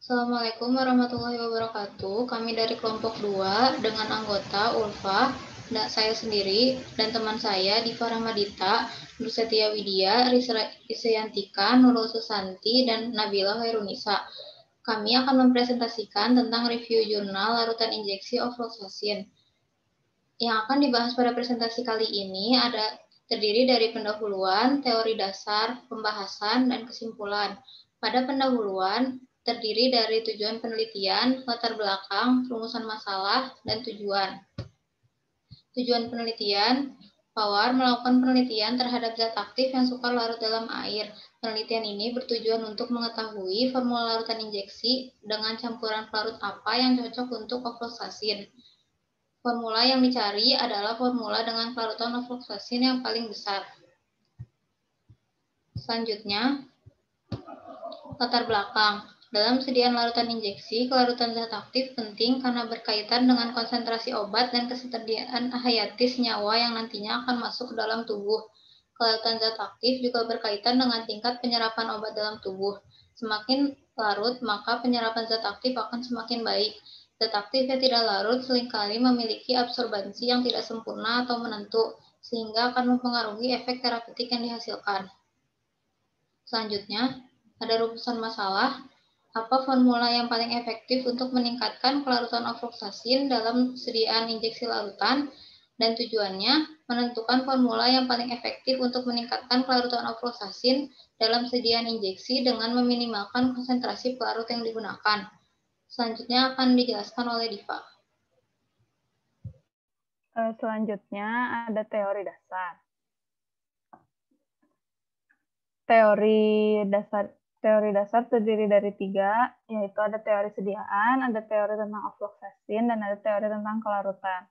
Assalamualaikum warahmatullahi wabarakatuh. Kami dari kelompok 2 dengan anggota Ulfa, dan saya sendiri dan teman saya Diva Rahmadita, Nur Setia Widya, Risyantika, Nurul Susanti, dan Nabila Hairunisa. Kami akan mempresentasikan tentang review jurnal larutan injeksi ofloxacin. Yang akan dibahas pada presentasi kali ini terdiri dari pendahuluan, teori dasar, pembahasan, dan kesimpulan. Pada pendahuluan, terdiri dari tujuan penelitian, latar belakang, rumusan masalah, dan tujuan. Tujuan penelitian, Pawar melakukan penelitian terhadap zat aktif yang sukar larut dalam air. Penelitian ini bertujuan untuk mengetahui formula larutan injeksi dengan campuran pelarut apa yang cocok untuk ofloxacin. Formula yang dicari adalah formula dengan pelarutan ofloxacin yang paling besar. Selanjutnya, latar belakang. Dalam sediaan larutan injeksi, kelarutan zat aktif penting karena berkaitan dengan konsentrasi obat dan ketersediaan hayati senyawa yang nantinya akan masuk ke dalam tubuh. Kelarutan zat aktif juga berkaitan dengan tingkat penyerapan obat dalam tubuh. Semakin larut, maka penyerapan zat aktif akan semakin baik. Zat aktif yang tidak larut seringkali memiliki absorbansi yang tidak sempurna atau menentu, sehingga akan mempengaruhi efek terapeutik yang dihasilkan. Selanjutnya, ada rumusan masalah. Apa formula yang paling efektif untuk meningkatkan kelarutan ofloxacin dalam sediaan injeksi larutan? Dan tujuannya, menentukan formula yang paling efektif untuk meningkatkan kelarutan ofloxacin dalam sediaan injeksi dengan meminimalkan konsentrasi pelarut yang digunakan. Selanjutnya akan dijelaskan oleh Diva. Selanjutnya ada teori dasar. Teori dasar terdiri dari 3, yaitu ada teori sediaan, ada teori tentang ofloxacin, dan ada teori tentang kelarutan.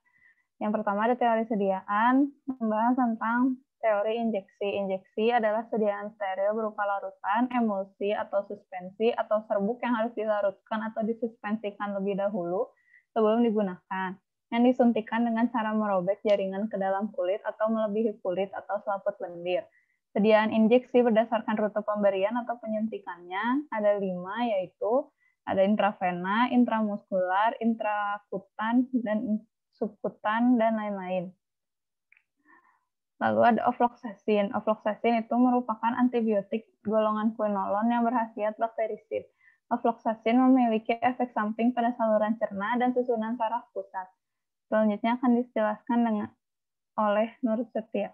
Yang pertama ada teori sediaan, membahas tentang teori injeksi. Injeksi adalah sediaan steril berupa larutan, emulsi, atau suspensi, atau serbuk yang harus dilarutkan atau disuspensikan lebih dahulu sebelum digunakan, yang disuntikan dengan cara merobek jaringan ke dalam kulit atau melebihi kulit atau selaput lendir. Sediaan injeksi berdasarkan rute pemberian atau penyuntikannya ada 5, yaitu ada intravena, intramuskular, intrakutan, dan subkutan, dan lain-lain. Lalu ada ofloxacin. Ofloxacin itu merupakan antibiotik golongan quinolon yang berkhasiat bakterisid. Ofloxacin memiliki efek samping pada saluran cerna dan susunan saraf pusat. Selanjutnya akan dijelaskan oleh Nur Setia.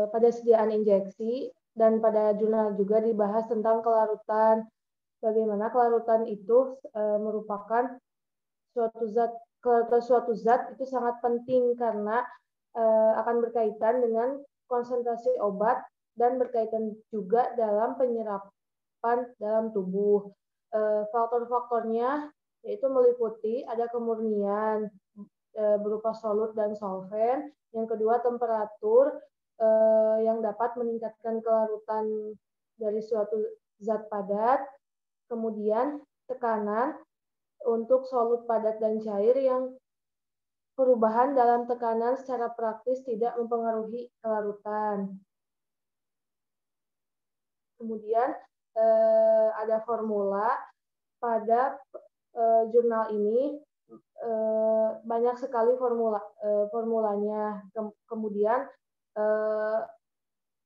Pada sediaan injeksi dan pada jurnal juga dibahas tentang kelarutan. Bagaimana kelarutan itu merupakan suatu zat itu sangat penting karena akan berkaitan dengan konsentrasi obat dan berkaitan juga dalam penyerapan dalam tubuh. Faktor-faktornya yaitu meliputi ada kemurnian berupa solut dan solvent. Yang kedua, temperatur yang dapat meningkatkan kelarutan dari suatu zat padat. Kemudian, tekanan untuk solut padat dan cair yang perubahan dalam tekanan secara praktis tidak mempengaruhi kelarutan. Kemudian, ada formula. Pada jurnal ini banyak sekali formulanya. Kemudian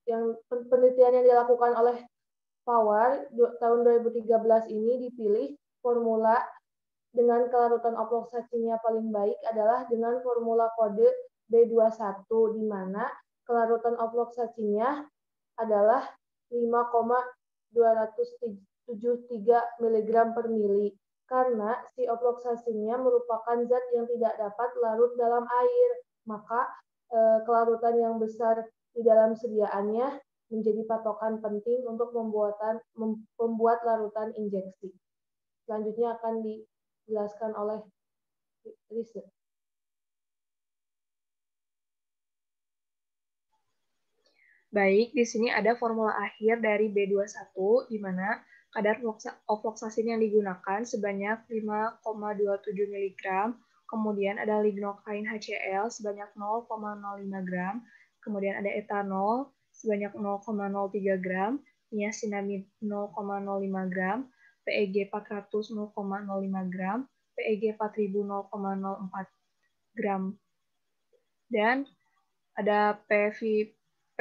yang penelitian yang dilakukan oleh Pawar tahun 2013 ini dipilih formula dengan kelarutan ofloxacinnya paling baik adalah dengan formula kode B21, di mana kelarutan ofloxacinnya adalah 5,273 mg per mili. Karena si ofloxacinnya merupakan zat yang tidak dapat larut dalam air, maka kelarutan yang besar di dalam sediaannya menjadi patokan penting untuk membuat larutan injeksi. Selanjutnya akan dijelaskan oleh Risa. Baik, di sini ada formula akhir dari B21, di mana kadar ofloxacin yang digunakan sebanyak 5,27 mg, kemudian ada lignocaine HCl sebanyak 0,05 gram, kemudian ada etanol sebanyak 0,03 gram, niacinamide 0,05 gram, PEG 400 0,05 gram, PEG 4000 0,04 gram, dan ada PVP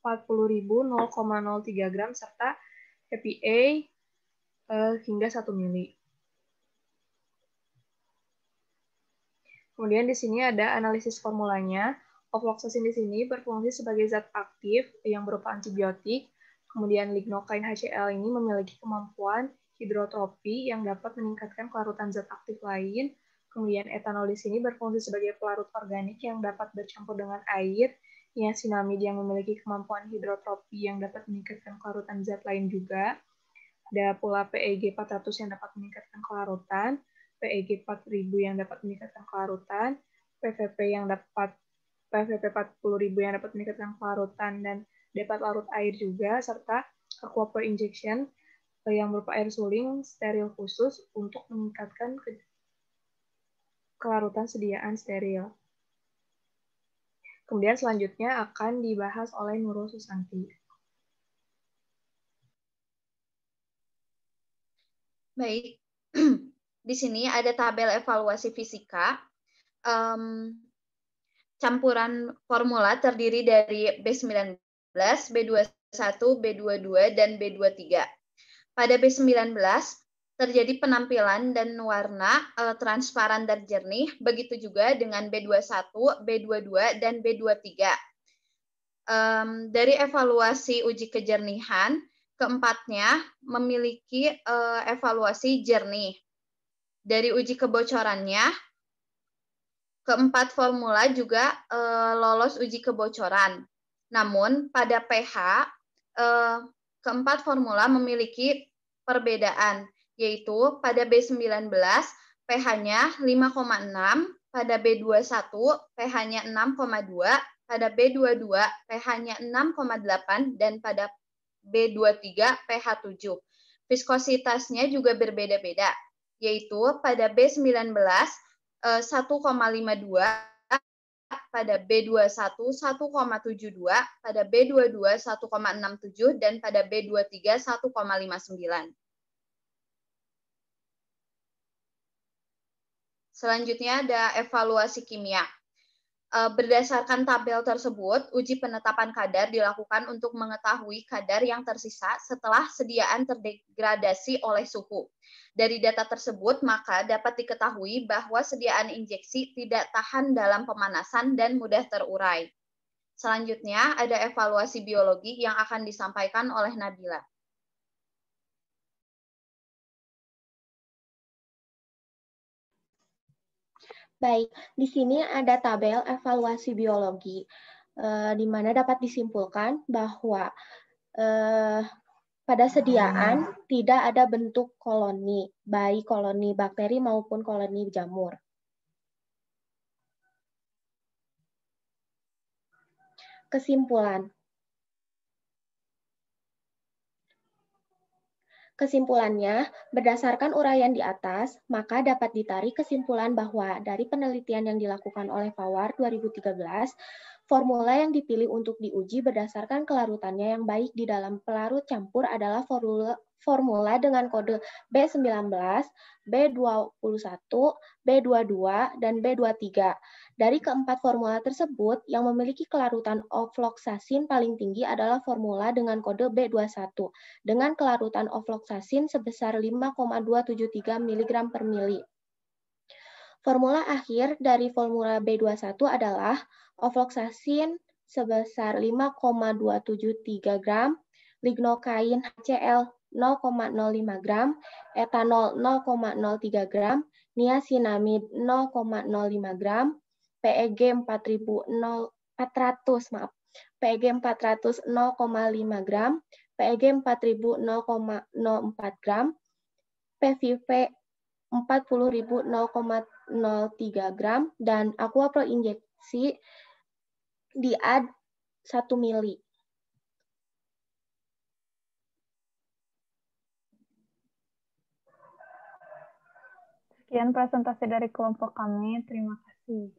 40.000 0,03 gram, serta HPA hingga 1 mili. Kemudian di sini ada analisis formulanya. Ofloxacin di sini berfungsi sebagai zat aktif yang berupa antibiotik. Kemudian lignocaine HCl ini memiliki kemampuan hidrotropi yang dapat meningkatkan kelarutan zat aktif lain. Kemudian etanol di sini berfungsi sebagai pelarut organik yang dapat bercampur dengan air. Niacinamide yang memiliki kemampuan hidrotropi yang dapat meningkatkan kelarutan zat lain juga. Ada pula PEG 400 yang dapat meningkatkan kelarutan, PEG 4000 yang dapat meningkatkan kelarutan, PVP 40.000 yang dapat meningkatkan kelarutan dan dapat larut air juga, serta aquaporin injection yang berupa air suling steril khusus untuk meningkatkan kelarutan sediaan steril. Kemudian selanjutnya akan dibahas oleh Nurul Susanti. Baik, di sini ada tabel evaluasi fisika. Campuran formula terdiri dari B19, B21, B22, dan B23. Pada B19, terjadi penampilan dan warna transparan dan jernih, begitu juga dengan B21, B22, dan B23. Dari evaluasi uji kejernihan, keempatnya memiliki evaluasi jernih. Dari uji kebocorannya, keempat formula juga lolos uji kebocoran. Namun pada pH, keempat formula memiliki perbedaan, yaitu pada B19 pH-nya 5,6, pada B21 pH-nya 6,2, pada B22 pH-nya 6,8, dan pada B23 pH 7. Viskositasnya juga berbeda-beda, yaitu pada B19 1,52, pada B21 1,72, pada B22 1,67, dan pada B23 1,59. Selanjutnya ada evaluasi kimia. Berdasarkan tabel tersebut, uji penetapan kadar dilakukan untuk mengetahui kadar yang tersisa setelah sediaan terdegradasi oleh suhu. Dari data tersebut, maka dapat diketahui bahwa sediaan injeksi tidak tahan dalam pemanasan dan mudah terurai. Selanjutnya, ada evaluasi biologi yang akan disampaikan oleh Nabila. Baik, di sini ada tabel evaluasi biologi, di mana dapat disimpulkan bahwa pada sediaan tidak ada bentuk koloni, baik koloni bakteri maupun koloni jamur. Kesimpulannya, berdasarkan uraian di atas, maka dapat ditarik kesimpulan bahwa dari penelitian yang dilakukan oleh Pawar 2013, formula yang dipilih untuk diuji berdasarkan kelarutannya yang baik di dalam pelarut campur adalah formula dengan kode B19, B21, B22, dan B23. Dari keempat formula tersebut, yang memiliki kelarutan ofloxacin paling tinggi adalah formula dengan kode B21, dengan kelarutan ofloxacin sebesar 5,273 mg per mili. Formula akhir dari formula B21 adalah ofloxacin sebesar 5,273 gram, lignocaine HCl 0,05 gram, etanol 0,03 gram, niacinamide 0,05 gram, PEG 400 0,5 gram, PEG 4000 0,04 gram, PVP 40.000 0,03 gram, dan aquapro injeksi di ad 1 mili. Sekian presentasi dari kelompok kami. Terima kasih.